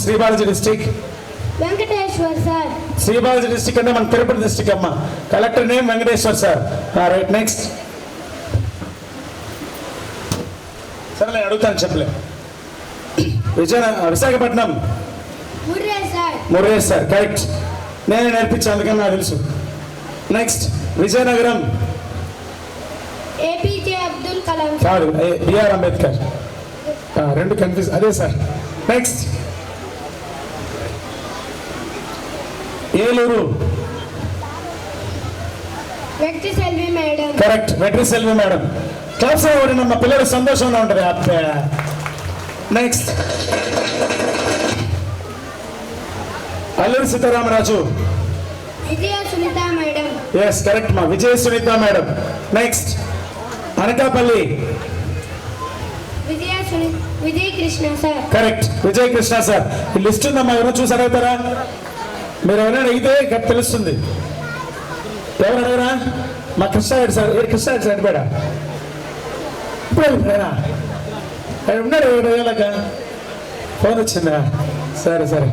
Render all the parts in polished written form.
Sri Balaji district. Venkateshwar sir. Sri Balaji district అంటే మన Tirupati district అమ్మ. Collector name Venkateshwar sir. Right, next. సరే నేను అడుగుతాను, చెప్పలే. విశాఖపట్నం. ముర్రే సార్, కరెక్ట్. నేను నేర్పించాను, అందుకని నాకు తెలుసు. నెక్స్ట్. విజయనగరం. ఏపీజే అబ్దుల్ కలాం కాదు, బిఆర్ అంబేద్కర్. రెండు కన్ఫ్యూజ్, అదే sir. Next. Eluru. Vetri Selvi madam. Correct, Vetri Selvi madam. Class ఓడిన మా పిల్లలు సంతోషంగా ఉంటుంది. అబ్బే. Next. Alluri Sitaramaraju. Vijaya Sunitha madam. Yes, correct మా, Vijaya Sunitha madam. Next. Anakapalli. Vijay Krishna sir. Correct, Vijay Krishna sir. ఈ లిస్ట్ ఉందమ్మా, ఎవరైనా చూసి అడుగుతారా? మీరు ఎవరైనా అడిగితే తెలుస్తుంది. ఎవరు అడగరా? మా కృష్ణారెడ్డి సార్. కృష్ణారెడ్డి సార్ అడిగాడా? ఇప్పుడు అడిగిపోయారా? ఆయన ఉన్నాడు ఏళ్ళక ఫోన్ వచ్చిందా? సరే సరే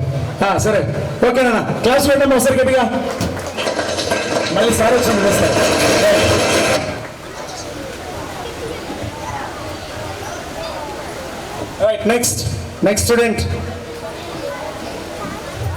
సరే, ఓకేనా? క్లాస్ పెట్టాము ఒకసారి గట్టిగా. మళ్ళీ సార్ వచ్చింది సార్. Right, next student.